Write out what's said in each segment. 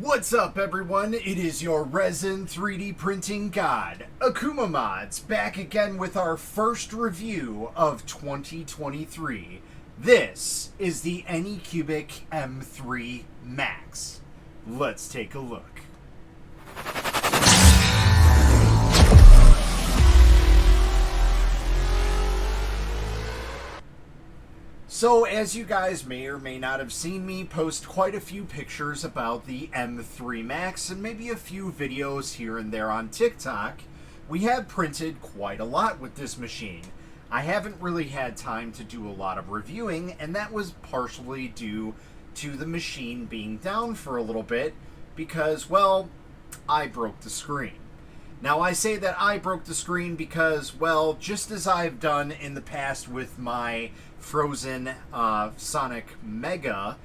What's up, everyone? It is your Resin 3D printing god, Akuma Mods, back again with our first review of 2023. This is the Anycubic M3 Max. Let's take a look. So, as you guys may or may not have seen me post quite a few pictures about the M3 Max and maybe a few videos here and there on TikTok, we have printed quite a lot with this machine. I haven't really had time to do a lot of reviewing, and that was partially due to the machine being down for a little bit because, well, I broke the screen. Now, I say that I broke the screen because, well, just as I've done in the past with my Frozen Sonic Mega,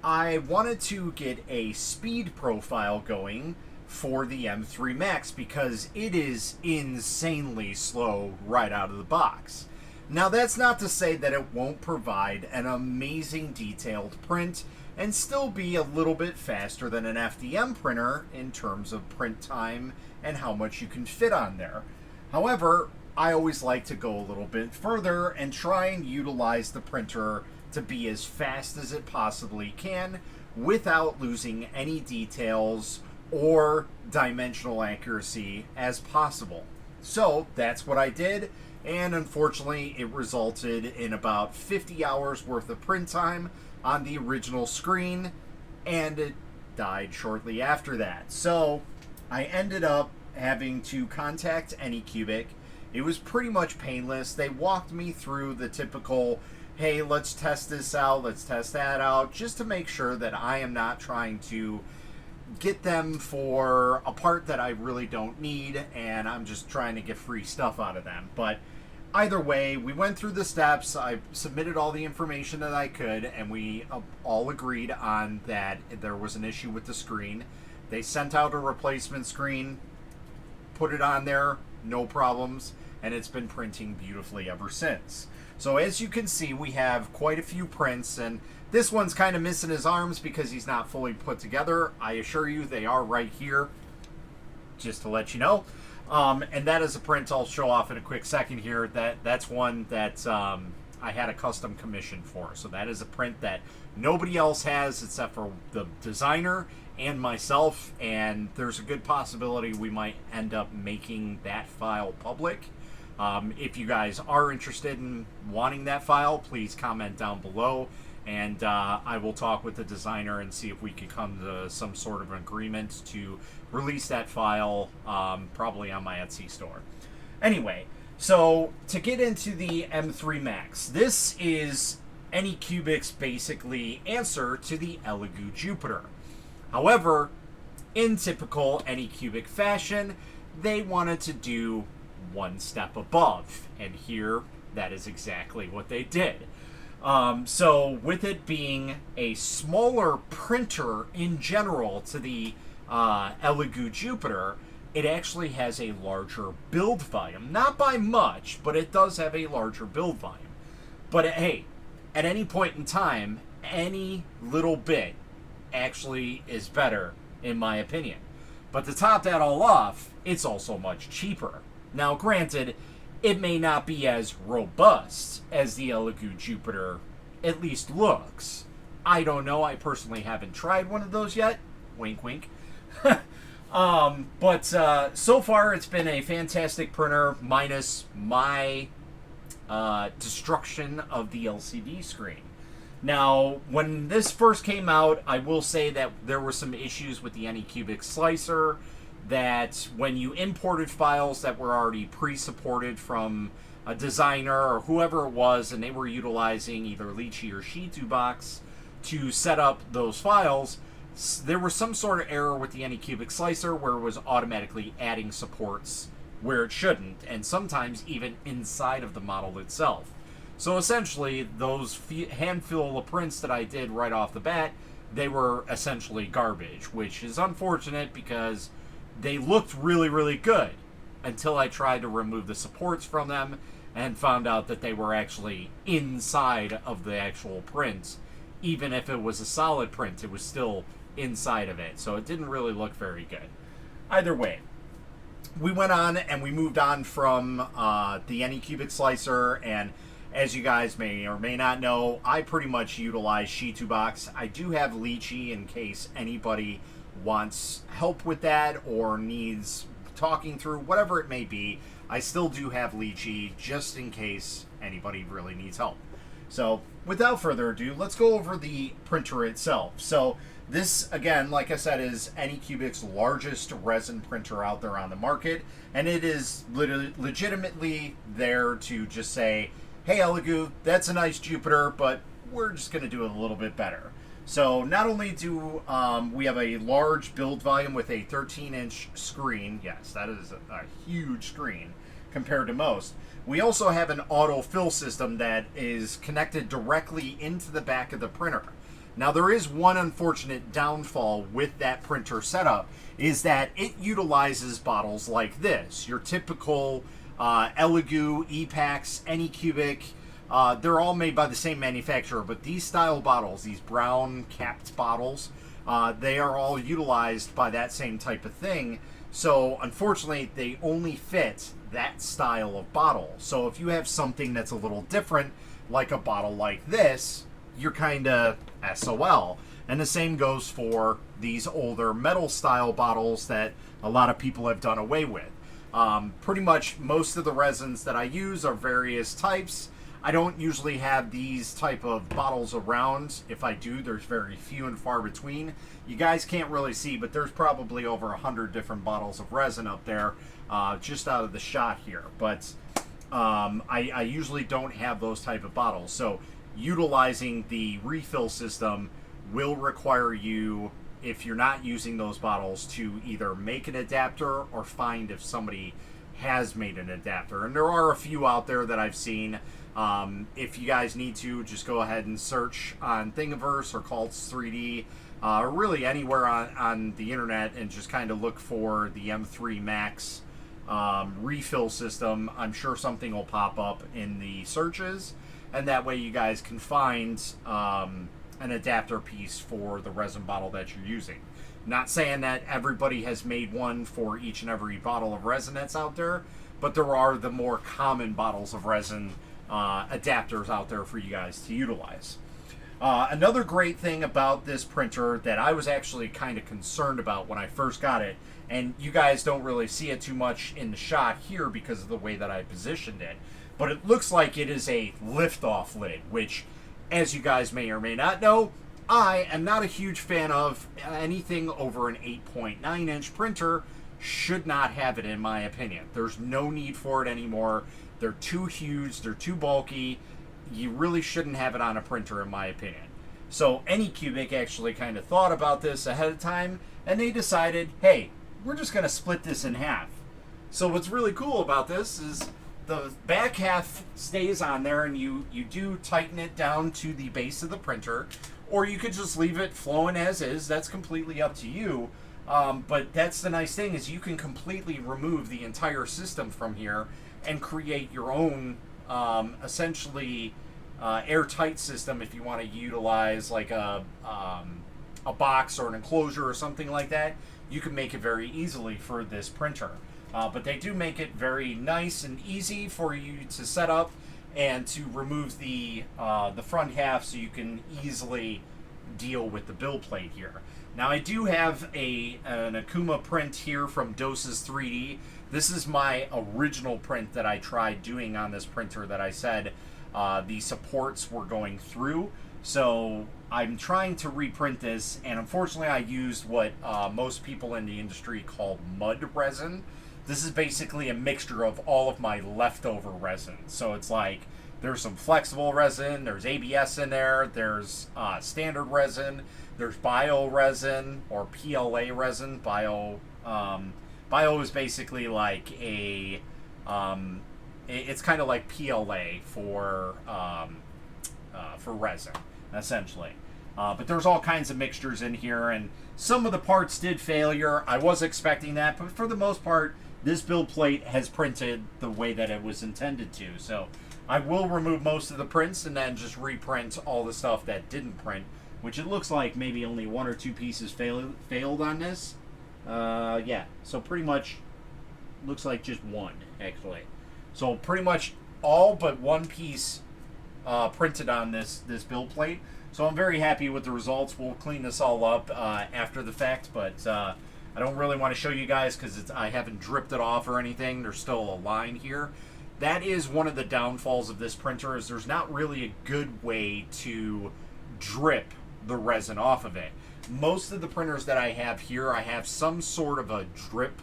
I wanted to get a speed profile going for the M3 Max because it is insanely slow right out of the box. Now, that's not to say that it won't provide an amazing detailed print and still be a little bit faster than an FDM printer in terms of print time and how much you can fit on there. However, I always like to go a little bit further and try and utilize the printer to be as fast as it possibly can without losing any details or dimensional accuracy as possible. So that's what I did, and unfortunately it resulted in about 50 hours worth of print time on the original screen, and it died shortly after that. So I ended up having to contact Anycubic. It was pretty much painless. They walked me through the typical, hey, let's test this out, let's test that out, just to make sure that I am not trying to get them for a part that I really don't need, and I'm just trying to get free stuff out of them. But either way, we went through the steps, I submitted all the information that I could, and we all agreed on that there was an issue with the screen. They sent out a replacement screen, put it on there, no problems, and it's been printing beautifully ever since. So as you can see, we have quite a few prints, and this one's kind of missing his arms because he's not fully put together. I assure you they are right here, just to let you know. And that is a print I'll show off in a quick second here. That's one that I had a custom commission for. So that is a print that nobody else has except for the designer and myself, and there's a good possibility we might end up making that file public. If you guys are interested in wanting that file, please comment down below, and I will talk with the designer and see if we can come to some sort of agreement to release that file, probably on my Etsy store. Anyway, so to get into the M3 Max, this is Anycubic's basically answer to the Elegoo Jupiter. However, in typical Anycubic fashion, they wanted to do one step above, and here, that is exactly what they did. So, with it being a smaller printer in general to the Elegoo Jupiter, it actually has a larger build volume. Not by much, but it does have a larger build volume. But hey, at any point in time, any little bit actually is better, in my opinion. But to top that all off, it's also much cheaper. Now, granted, it may not be as robust as the Elegoo Jupiter at least looks. I don't know. I personally haven't tried one of those yet. Wink, wink. But so far, it's been a fantastic printer, minus my destruction of the LCD screen. Now, when this first came out, I will say that there were some issues with the Anycubic slicer, that when you imported files that were already pre-supported from a designer or whoever it was, and they were utilizing either Lychee or Shitubox to set up those files, there was some sort of error with the Anycubic slicer where it was automatically adding supports where it shouldn't, and sometimes even inside of the model itself. So essentially, those handful of prints that I did right off the bat, they were essentially garbage, which is unfortunate because they looked really, really good until I tried to remove the supports from them and found out that they were actually inside of the actual print. Even if it was a solid print, it was still inside of it, so it didn't really look very good. Either way, we went on and we moved on from the Anycubic slicer, and as you guys may or may not know, I pretty much utilize Sisu box. I do have lychee in case anybody wants help with that or needs talking through, whatever it may be. I still do have lychee just in case anybody really needs help. So without further ado, let's go over the printer itself. So this, again, like I said, is Anycubic's largest resin printer out there on the market, and it is legitimately there to just say, hey, Elegoo, that's a nice Jupiter, but we're just going to do it a little bit better. So not only do we have a large build volume with a 13-inch screen, yes, that is a huge screen compared to most, we also have an auto fill system that is connected directly into the back of the printer. Now, there is one unfortunate downfall with that printer setup, is that it utilizes bottles like this. Your typical Elegoo, Epax, Anycubic, they're all made by the same manufacturer, but these style bottles, these brown capped bottles, they are all utilized by that same type of thing. So, unfortunately, they only fit that style of bottle. So, if you have something that's a little different, like a bottle like this, you're kind of SOL. And the same goes for these older metal style bottles that a lot of people have done away with. Pretty much most of the resins that I use are various types. I don't usually have these type of bottles around. If I do, there's very few and far between. You guys can't really see, but there's probably over 100 different bottles of resin up there just out of the shot here. But I usually don't have those type of bottles. So utilizing the refill system will require you, if you're not using those bottles, to either make an adapter or find if somebody has made an adapter. And there are a few out there that I've seen. If you guys need to, just go ahead and search on Thingiverse or Cults 3D, or really anywhere on the internet, and just kind of look for the M3 Max refill system. I'm sure something will pop up in the searches, and that way you guys can find an adapter piece for the resin bottle that you're using. Not saying that everybody has made one for each and every bottle of resin that's out there, but there are the more common bottles of resin adapters out there for you guys to utilize. Another great thing about this printer that I was actually kind of concerned about when I first got it, and you guys don't really see it too much in the shot here because of the way that I positioned it, but it looks like it is a lift-off lid, which, as you guys may or may not know, I am not a huge fan of. Anything over an 8.9-inch printer should not have it, in my opinion. There's no need for it anymore. They're too huge, they're too bulky. You really shouldn't have it on a printer, in my opinion. So Anycubic actually kind of thought about this ahead of time, and they decided, hey, we're just going to split this in half. So what's really cool about this is the back half stays on there, and you do tighten it down to the base of the printer, or you could just leave it flowing as is. That's completely up to you. But that's the nice thing, is you can completely remove the entire system from here and create your own essentially airtight system if you want to utilize like a box or an enclosure or something like that. You can make it very easily for this printer. But they do make it very nice and easy for you to set up and to remove the front half, so you can easily deal with the build plate here. Now, I do have an Akuma print here from Doses 3D. This is my original print that I tried doing on this printer that I said the supports were going through. So I'm trying to reprint this, and unfortunately I used what most people in the industry call mud resin. This is basically a mixture of all of my leftover resin. So it's like there's some flexible resin, there's ABS in there, there's standard resin, there's bio resin or PLA resin. Bio is basically like a it's kind of like PLA for resin, essentially. But there's all kinds of mixtures in here, and some of the parts did failure. I was expecting that, but for the most part, this build plate has printed the way that it was intended to. So I will remove most of the prints and then just reprint all the stuff that didn't print which it looks like maybe only 1 or 2 pieces failed on this. Yeah, so pretty much looks like just 1, actually. So pretty much all but 1 piece printed on this build plate. So I'm very happy with the results. We'll clean this all up after the fact, but I don't really want to show you guys because I haven't dripped it off or anything. There's still a line here. That is one of the downfalls of this printer, is there's not really a good way to drip the resin off of it. Most of the printers that I have here, I have some sort of a drip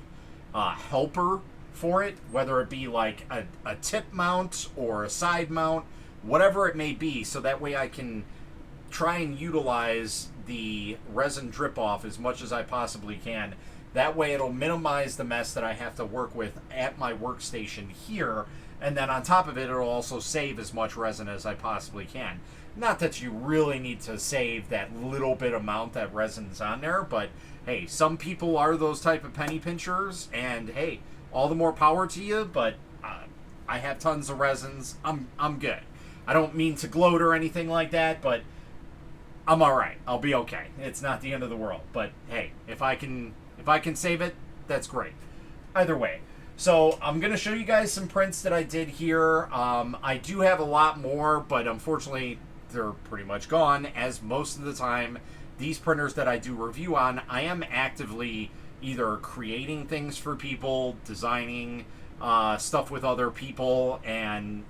helper for it, whether it be like a tip mount or a side mount, whatever it may be, so that way I can try and utilize the resin drip off as much as I possibly can. That way it'll minimize the mess that I have to work with at my workstation here, and then on top of it, it'll also save as much resin as I possibly can. Not that you really need to save that little bit amount that resin's on there, but hey, some people are those type of penny pinchers, and hey, all the more power to you, but I have tons of resins. I'm good. I don't mean to gloat or anything like that, but I'm alright. I'll be okay. It's not the end of the world. But hey, if I can save it, that's great. Either way. So I'm going to show you guys some prints that I did here. I do have a lot more, but unfortunately they're pretty much gone, as most of the time these printers that I do review on, I am actively either creating things for people, designing stuff with other people, and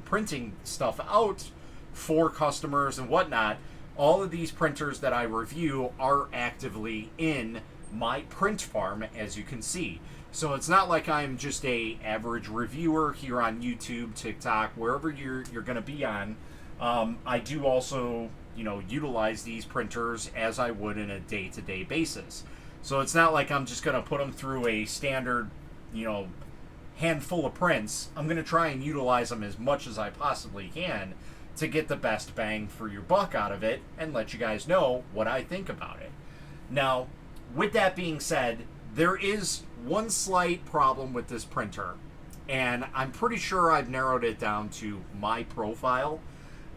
printing stuff out for customers and whatnot. All of these printers that I review are actively in my print farm, as you can see. So it's not like I'm just a average reviewer here on YouTube, TikTok, wherever you're going to be on. I do also, utilize these printers as I would in a day-to-day basis. So it's not like I'm just going to put them through a standard, handful of prints. I'm going to try and utilize them as much as I possibly can to get the best bang for your buck out of it and let you guys know what I think about it. Now, with that being said, there is one slight problem with this printer, and I'm pretty sure I've narrowed it down to my profile,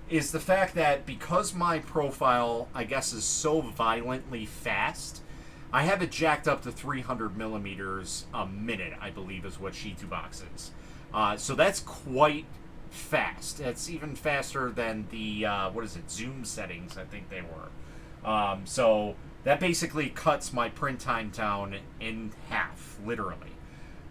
is the fact that because my profile, I guess, is so violently fast, I have it jacked up to 300 millimeters a minute, I believe is what Shitubox is. So that's quite fast. It's even faster than the, zoom settings, I think they were. So that basically cuts my print time down in half, literally.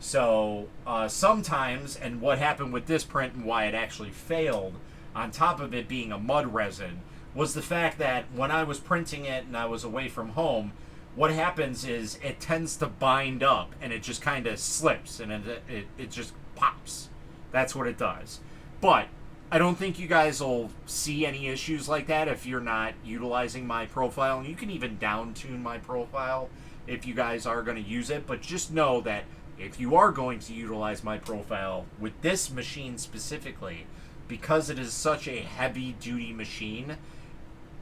So sometimes, and what happened with this print and why it actually failed, on top of it being a mud resin, was the fact that when I was printing it and I was away from home, what happens is it tends to bind up and it just kind of slips and it just pops. That's what it does. But I don't think you guys will see any issues like that if you're not utilizing my profile. And you can even down-tune my profile if you guys are going to use it. But just know that if you are going to utilize my profile with this machine specifically, because it is such a heavy-duty machine,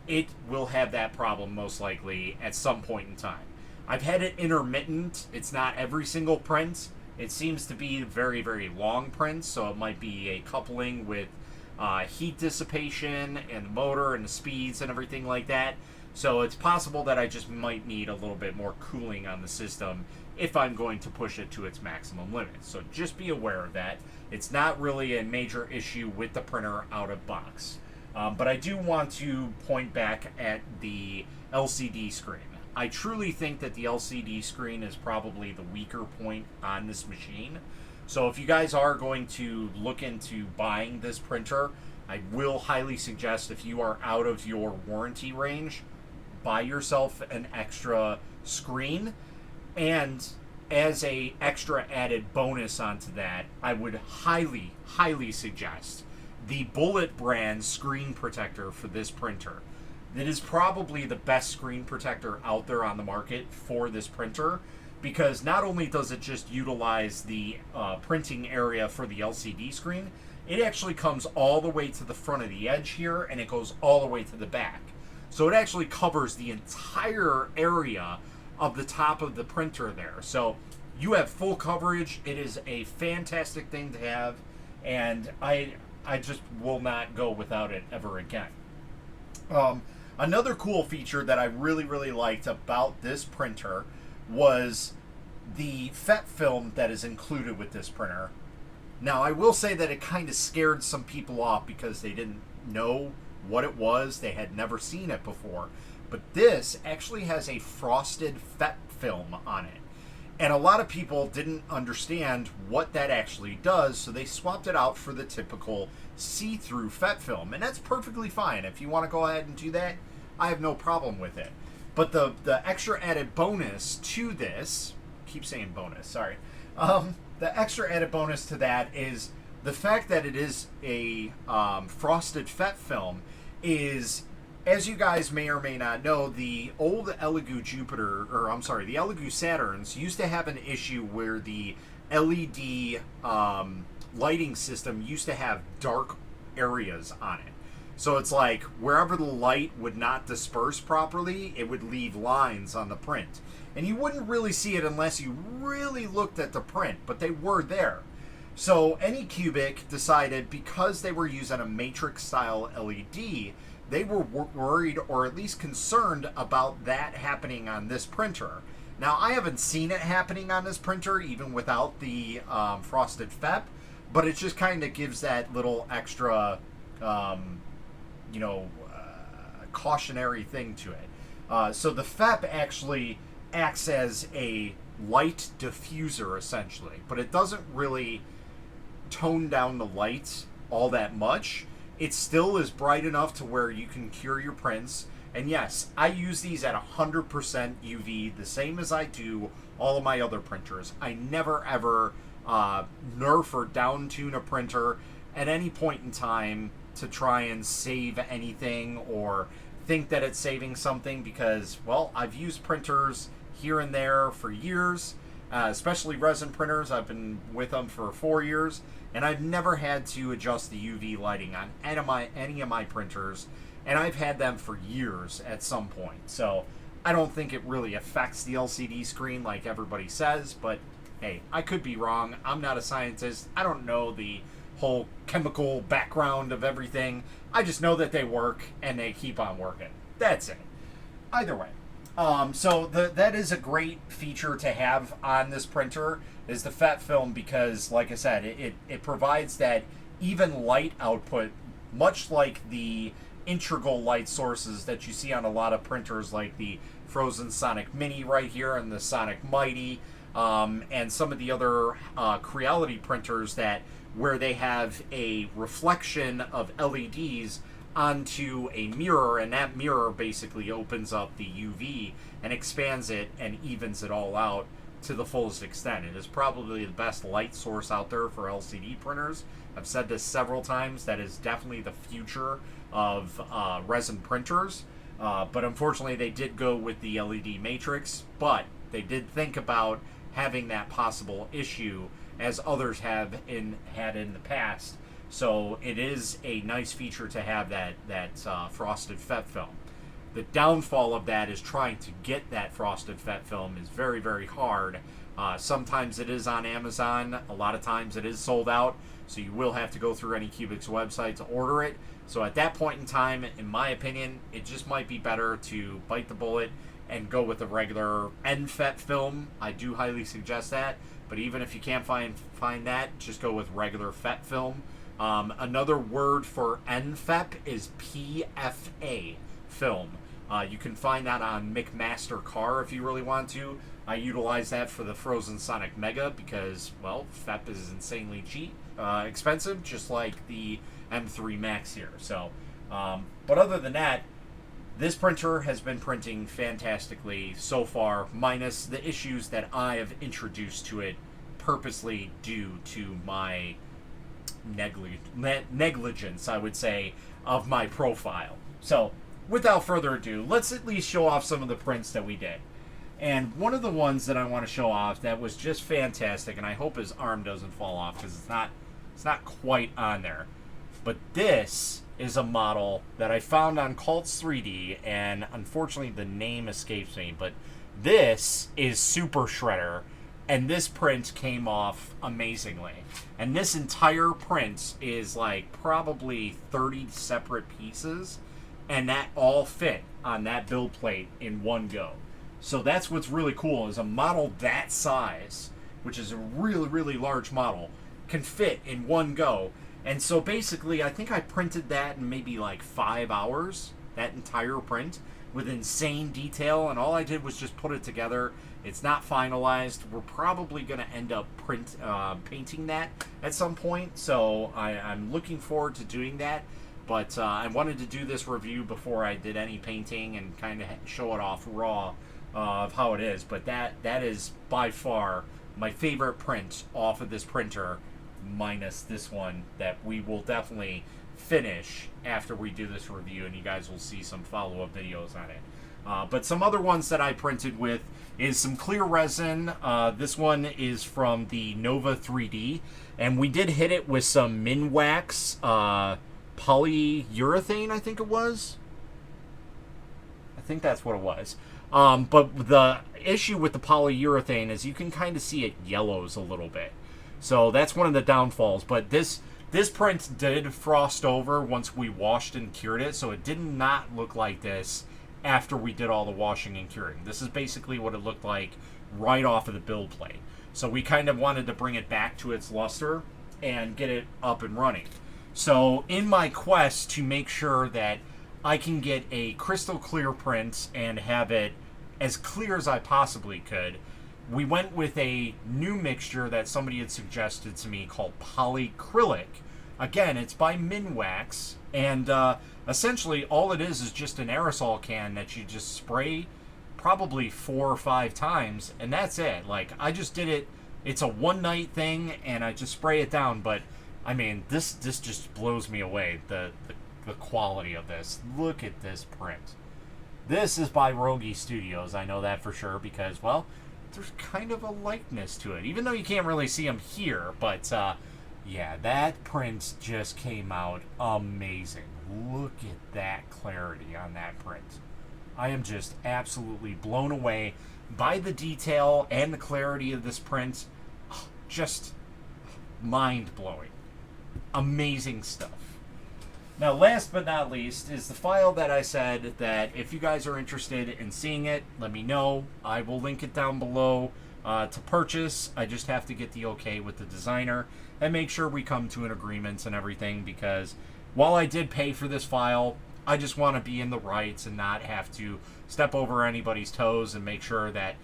it will have that problem most likely at some point in time. I've had it intermittent. It's not every single print. It seems to be very, very long prints, so it might be a coupling with heat dissipation and the motor and the speeds and everything like that. So it's possible that I just might need a little bit more cooling on the system if I'm going to push it to its maximum limit. So just be aware of that. It's not really a major issue with the printer out of box. But I do want to point back at the LCD screen. I truly think that the LCD screen is probably the weaker point on this machine. So if you guys are going to look into buying this printer, I will highly suggest, if you are out of your warranty range, buy yourself an extra screen. And as a extra added bonus onto that, I would highly, highly suggest the Bullet brand screen protector for this printer. It is probably the best screen protector out there on the market for this printer, because not only does it just utilize the printing area for the LCD screen, it actually comes all the way to the front of the edge here, and it goes all the way to the back. So it actually covers the entire area of the top of the printer there. So you have full coverage. It is a fantastic thing to have, and I just will not go without it ever again. Another cool feature that I really, really liked about this printer was the FET film that is included with this printer. Now, I will say that it kind of scared some people off because they didn't know what it was. They had never seen it before. But this actually has a frosted FET film on it. And a lot of people didn't understand what that actually does, so they swapped it out for the typical see-through FET film. And that's perfectly fine. If you want to go ahead and do that, I have no problem with it. But the extra added bonus to this, keep saying bonus, sorry. The extra added bonus to that is the fact that it is a frosted FET film is, as you guys may or may not know, the old Elegoo Jupiter, or I'm sorry, the Elegoo Saturns used to have an issue where the LED lighting system used to have dark areas on it. So it's like wherever the light would not disperse properly, it would leave lines on the print. And you wouldn't really see it unless you really looked at the print, but they were there. So Anycubic decided, because they were using a matrix style LED, they were worried or at least concerned about that happening on this printer. Now, I haven't seen it happening on this printer even without the frosted FEP, but it just kind of gives that little extra cautionary thing to it. So the FEP actually acts as a light diffuser, essentially, but it doesn't really tone down the light all that much. It still is bright enough to where you can cure your prints. And yes, I use these at 100% UV, the same as I do all of my other printers. I never ever nerf or down tune a printer at any point in time to try and save anything or think that it's saving something, because, well, I've used printers here and there for years, especially resin printers. I've been with them for 4 years, and I've never had to adjust the UV lighting on any of my printers, and I've had them for years at some point. So I don't think it really affects the LCD screen like everybody says, but hey, I could be wrong. I'm not a scientist. I don't know the whole chemical background of everything. I just know that they work and they keep on working. That's it. Either way. So that is a great feature to have on this printer, is the FET film, because, like I said, it provides that even light output, much like the integral light sources that you see on a lot of printers, like the Frozen Sonic Mini right here and the Sonic Mighty, and some of the other Creality printers where they have a reflection of LEDs onto a mirror, and that mirror basically opens up the UV and expands it and evens it all out to the fullest extent. It is probably the best light source out there for LCD printers. I've said this several times. That is definitely the future of resin printers. But unfortunately, they did go with the LED matrix, but they did think about having that possible issue, as others had in the past. So it is a nice feature to have that frosted FET film. The downfall of that is trying to get that frosted FET film is very, very hard. Sometimes it is on Amazon. A lot of times it is sold out. So you will have to go through Anycubic's website to order it. So at that point in time, in my opinion, it just might be better to bite the bullet and go with the regular NFET film. I do highly suggest that. But even if you can't find that, just go with regular FET film. Another word for NFEP is PFA film. You can find that on McMaster Car if you really want to. I utilize that for the Frozen Sonic Mega because, well, FEP is insanely expensive, just like the M3 Max here. So, but other than that, this printer has been printing fantastically so far, minus the issues that I have introduced to it purposely due to my negligence, I would say, of my profile. So, without further ado, let's at least show off some of the prints that we did. And one of the ones that I want to show off that was just fantastic, and I hope his arm doesn't fall off because it's not quite on there. But this is a model that I found on Cults 3D, and unfortunately the name escapes me, but this is Super Shredder, and this print came off amazingly. And this entire print is like probably 30 separate pieces and that all fit on that build plate in one go. So that's what's really cool, is a model that size, which is a really, really large model, can fit in one go. And so basically, I think I printed that in maybe like 5 hours, that entire print, with insane detail, and all I did was just put it together. It's not finalized. We're probably going to end up painting that at some point, so I'm looking forward to doing that. But I wanted to do this review before I did any painting and kind of show it off raw of how it is. But that is by far my favorite print off of this printer, minus this one that we will definitely finish after we do this review, and you guys will see some follow-up videos on it. But some other ones that I printed with is some clear resin. This one is from the Nova 3D, and we did hit it with some Minwax polyurethane, I think it was. I think that's what it was. But the issue with the polyurethane is you can kind of see it yellows a little bit. So that's one of the downfalls. But this print did frost over once we washed and cured it, so it did not look like this after we did all the washing and curing. This is basically what it looked like right off of the build plate. So we kind of wanted to bring it back to its luster and get it up and running. So in my quest to make sure that I can get a crystal clear print and have it as clear as I possibly could, we went with a new mixture that somebody had suggested to me called polycrylic. Again, it's by Minwax, and essentially all it is just an aerosol can that you just spray probably 4 or 5 times, and that's it. Like, I just did it. It's a one-night thing, and I just spray it down. But I mean, this just blows me away, the quality of this. Look at this print. This is by Rogi Studios. I know that for sure because, well, there's kind of a likeness to it, even though you can't really see them here. But yeah, that print just came out amazing. Look at that clarity on that print. I am just absolutely blown away by the detail and the clarity of this print. Just mind-blowing. Amazing stuff. Now, last but not least is the file that I said that if you guys are interested in seeing it, let me know. I will link it down below to purchase. I just have to get the okay with the designer and make sure we come to an agreement and everything, because while I did pay for this file, I just want to be in the rights and not have to step over anybody's toes, and make sure that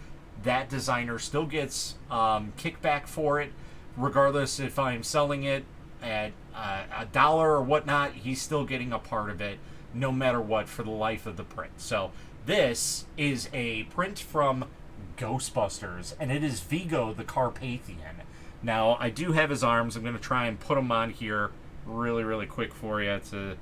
that designer still gets kickback for it, regardless if I'm selling it at $1 or whatnot. He's still getting a part of it no matter what for the life of the print. So this is a print from Ghostbusters, and it is Vigo the Carpathian. Now, I do have his arms. I'm going to try and put them on here really quick for you to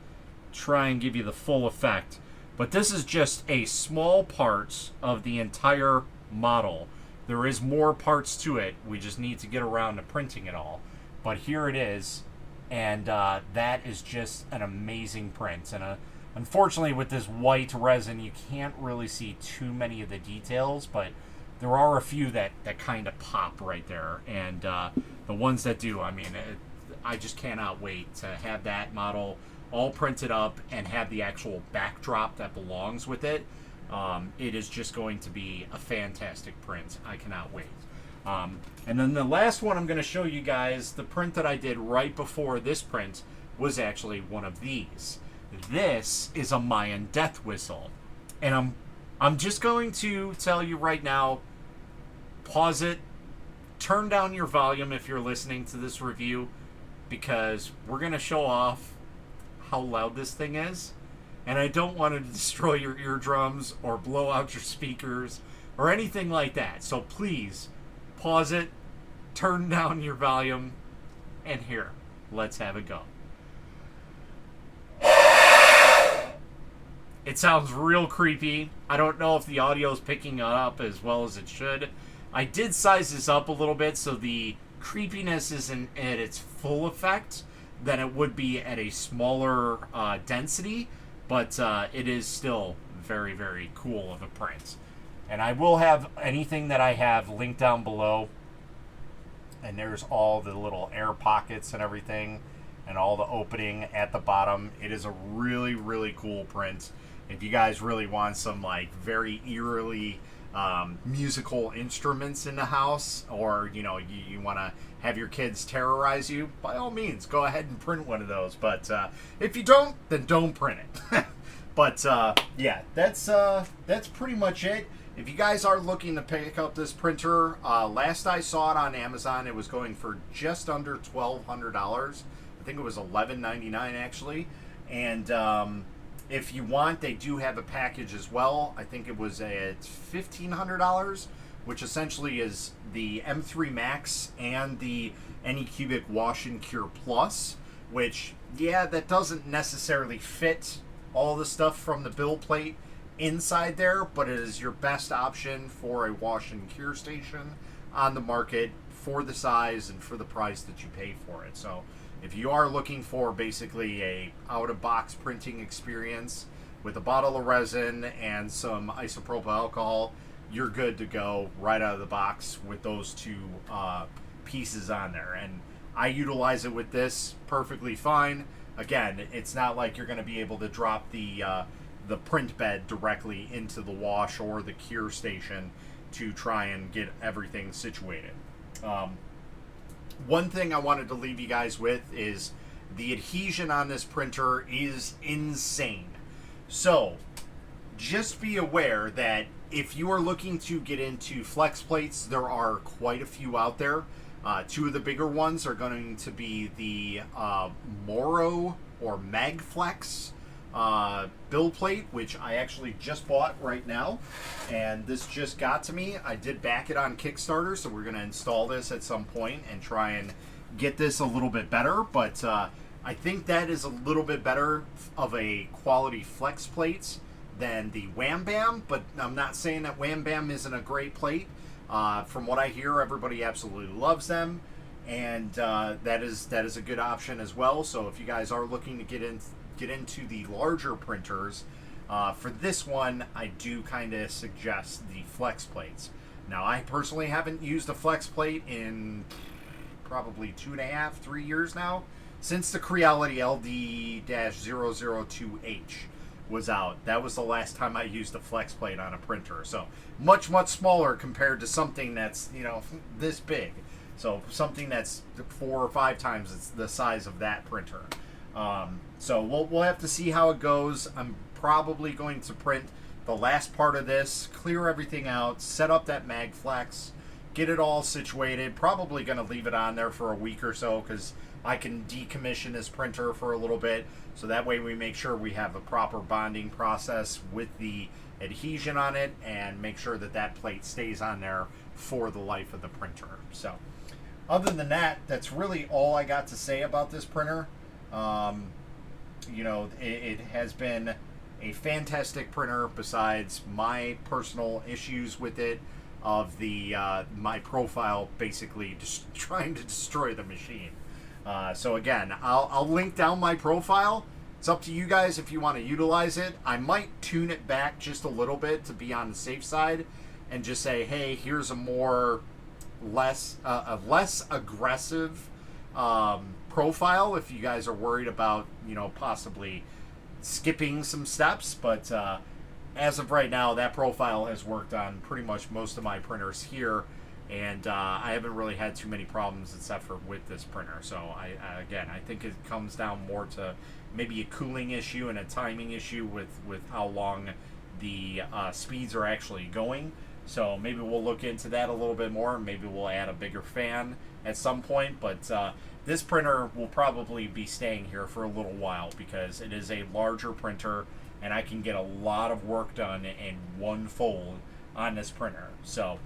try and give you the full effect. But this is just a small part of the entire model. There is more parts to it. We just need to get around to printing it all. But here it is, and that is just an amazing print. And unfortunately, with this white resin, you can't really see too many of the details, but there are a few that kind of pop right there. And the ones that do, I mean, I just cannot wait to have that model all printed up and have the actual backdrop that belongs with it. It is just going to be a fantastic print. I cannot wait. And then the last one I'm going to show you guys, the print that I did right before this print, was actually one of these. This is a Mayan death whistle. And I'm just going to tell you right now, pause it, turn down your volume if you're listening to this review, because we're going to show off how loud this thing is. And I don't want to destroy your eardrums or blow out your speakers or anything like that. So please, pause it, turn down your volume, and here, let's have it go. It sounds real creepy. I don't know if the audio is picking it up as well as it should. I did size this up a little bit so the creepiness isn't at its full effect than it would be at a smaller density, but it is still very cool of a print. And I will have anything that I have linked down below. And there's all the little air pockets and everything. and all the opening at the bottom. It is a really, really cool print. If you guys really want some like very eerily musical instruments in the house, or you want to have your kids terrorize you, by all means go ahead and print one of those. But if you don't, then don't print it. But yeah, that's pretty much it. If you guys are looking to pick up this printer, last I saw it on Amazon, it was going for just under $1,200. I think it was $11.99 actually. And if you want, they do have a package as well. I think it was at $1,500, which essentially is the M3 Max and the Anycubic Wash and Cure Plus, which, yeah, that doesn't necessarily fit all the stuff from the build plate inside there, but it is your best option for a wash and cure station on the market for the size and for the price that you pay for it. So if you are looking for basically a out-of-box printing experience with a bottle of resin and some isopropyl alcohol, you're good to go right out of the box with those two pieces on there. And I utilize it with this perfectly fine. Again, it's not like you're going to be able to drop the print bed directly into the wash or the cure station to try and get everything situated. One thing I wanted to leave you guys with is the adhesion on this printer is insane. So just be aware that if you are looking to get into flex plates, there are quite a few out there. Two of the bigger ones are going to be the Moro or Magflex build plate, which I actually just bought right now, and this just got to me. I did back it on Kickstarter, so we're going to install this at some point and try and get this a little bit better, but I think that is a little bit better of a quality flex plate than the Wham Bam, but I'm not saying that Wham Bam isn't a great plate. From what I hear, everybody absolutely loves them, and that is a good option as well. So if you guys are looking to get into the larger printers, for this one, I do kind of suggest the flex plates. Now, I personally haven't used a flex plate in probably 2.5, 3 years now, since the Creality LD-002H was out. That was the last time I used a flex plate on a printer. So much smaller compared to something that's this big. So something that's 4 or 5 times the size of that printer. So we'll have to see how it goes. I'm probably going to print the last part of this, clear everything out, set up that Magflex, get it all situated. Probably going to leave it on there for a week or so because I can decommission this printer for a little bit, so that way we make sure we have a proper bonding process with the adhesion on it and make sure that that plate stays on there for the life of the printer. So other than that, that's really all I got to say about this printer. It has been a fantastic printer besides my personal issues with it of the my profile basically just trying to destroy the machine. So again, I'll link down my profile. It's up to you guys if you want to utilize it. I might tune it back just a little bit to be on the safe side and just say, hey, here's a less aggressive profile if you guys are worried about possibly skipping some steps. But as of right now, that profile has worked on pretty much most of my printers here. And I haven't really had too many problems except for with this printer. So I think it comes down more to maybe a cooling issue and a timing issue with how long the speeds are actually going. So maybe we'll look into that a little bit more. Maybe we'll add a bigger fan at some point. But this printer will probably be staying here for a little while because it is a larger printer and I can get a lot of work done in one fold on this printer. So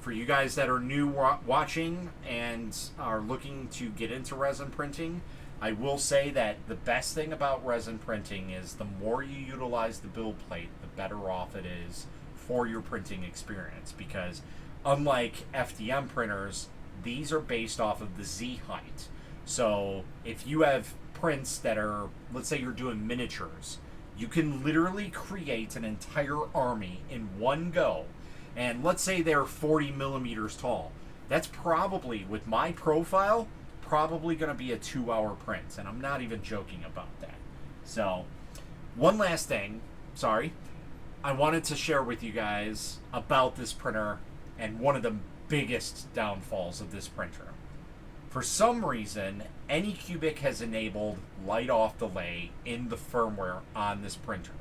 for you guys that are new watching and are looking to get into resin printing, I will say that the best thing about resin printing is the more you utilize the build plate, the better off it is for your printing experience, because unlike FDM printers, these are based off of the Z height. So if you have prints that are, let's say you're doing miniatures, you can literally create an entire army in one go. And let's say they're 40 millimeters tall. That's probably, with my profile, probably going to be a 2-hour print, and I'm not even joking about that. So, one last thing, sorry, I wanted to share with you guys about this printer and one of the biggest downfalls of this printer. For some reason, Anycubic has enabled light off delay in the firmware on this printer.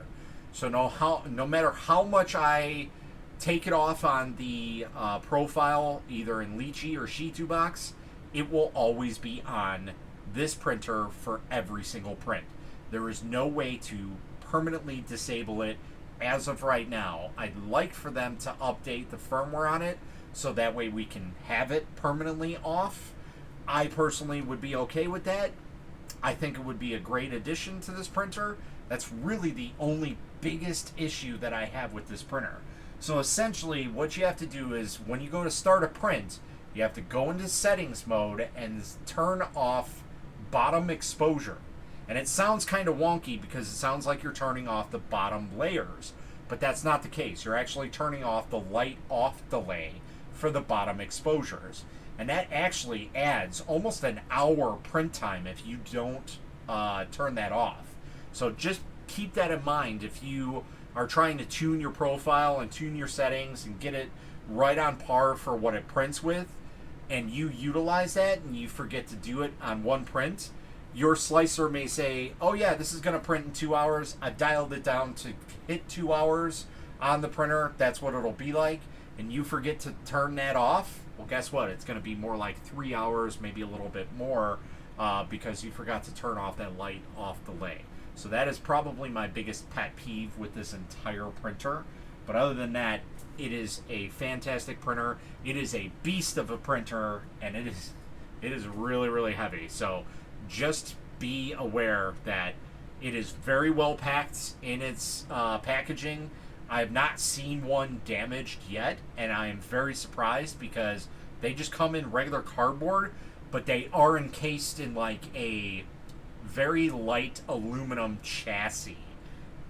So no matter how much I take it off on the profile, either in Lychee or Sisu box, it will always be on this printer for every single print. There is no way to permanently disable it as of right now. I'd like for them to update the firmware on it so that way we can have it permanently off. I personally would be okay with that. I think it would be a great addition to this printer. That's really the only biggest issue that I have with this printer. So essentially what you have to do is when you go to start a print, you have to go into settings mode and turn off bottom exposure. And it sounds kind of wonky because it sounds like you're turning off the bottom layers, but that's not the case. You're actually turning off the light off delay for the bottom exposures. And that actually adds almost an hour print time if you don't turn that off. So just keep that in mind if you are trying to tune your profile and tune your settings and get it right on par for what it prints with, and you utilize that and you forget to do it on one print, your slicer may say, oh yeah, this is going to print in 2 hours. I've dialed it down to hit 2 hours on the printer. That's what it'll be like. And you forget to turn that off. Well, guess what? It's going to be more like 3 hours, maybe a little bit more, because you forgot to turn off that light off delay. So that is probably my biggest pet peeve with this entire printer. But other than that, it is a fantastic printer. It is a beast of a printer, and it is really, really heavy. So just be aware that it is very well packed in its packaging. I have not seen one damaged yet, and I am very surprised because they just come in regular cardboard, but they are encased in like a very light aluminum chassis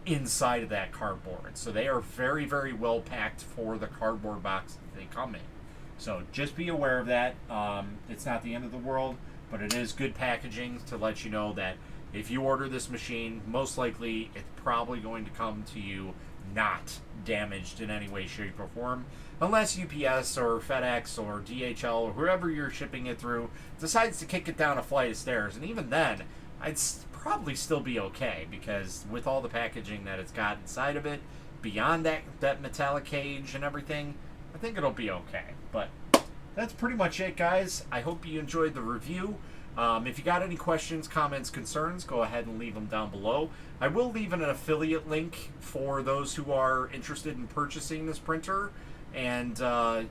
inside of that cardboard. So they are very, very well packed for the cardboard box that they come in. So just be aware of that. It's not the end of the world, but it is good packaging to let you know that if you order this machine, most likely it's probably going to come to you not damaged in any way, shape, or form, unless UPS or FedEx or DHL or whoever you're shipping it through decides to kick it down a flight of stairs. And even then, I'd probably still be okay, because with all the packaging that it's got inside of it, beyond that metallic cage and everything, I think it'll be okay. But that's pretty much it, guys. I hope you enjoyed the review. If you got any questions, comments, concerns, go ahead and leave them down below. I will leave an affiliate link for those who are interested in purchasing this printer, and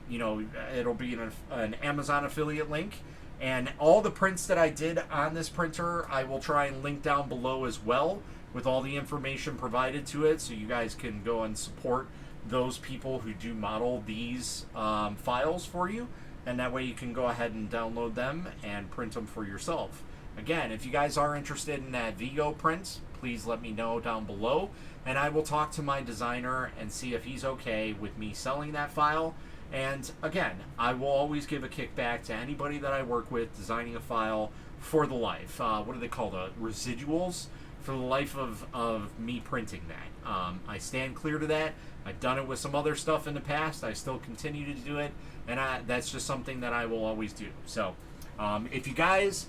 it'll be an Amazon affiliate link. And all the prints that I did on this printer, I will try and link down below as well, with all the information provided to it, so you guys can go and support those people who do model these files for you. And that way you can go ahead and download them and print them for yourself. Again, if you guys are interested in that Vigo print, please let me know down below, and I will talk to my designer and see if he's okay with me selling that file. And again, I will always give a kickback to anybody that I work with designing a file for the life. What do they call the residuals? For the life of me printing that. I stand clear to that. I've done it with some other stuff in the past. I still continue to do it, and that's just something that I will always do. So if you guys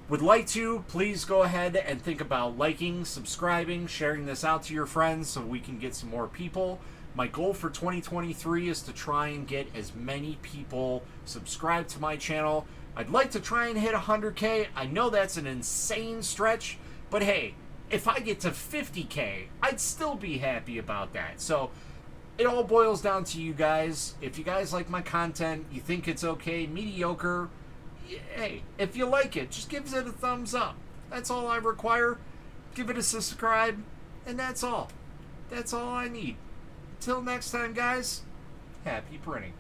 would like to, please go ahead and think about liking, subscribing, sharing this out to your friends so we can get some more people. My goal for 2023 is to try and get as many people subscribed to my channel. I'd like to try and hit 100K. I know that's an insane stretch, but hey, if I get to 50K, I'd still be happy about that. So it all boils down to you guys. If you guys like my content, you think it's okay, mediocre, hey, if you like it, just give it a thumbs up. That's all I require. Give it a subscribe, and that's all. That's all I need. Till next time, guys, happy printing.